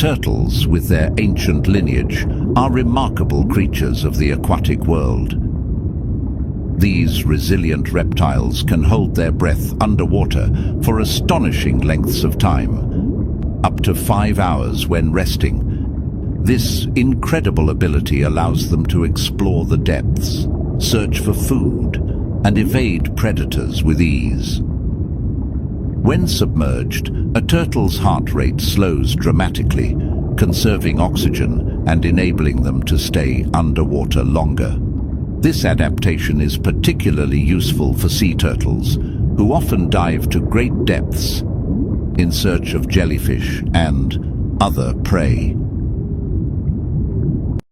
Turtles, with their ancient lineage, are remarkable creatures of the aquatic world. These resilient reptiles can hold their breath underwater for astonishing lengths of time, up to 5 hours when resting. This incredible ability allows them to explore the depths, search for food, and evade predators with ease. When submerged, a turtle's heart rate slows dramatically, conserving oxygen and enabling them to stay underwater longer. This adaptation is particularly useful for sea turtles, who often dive to great depths in search of jellyfish and other prey.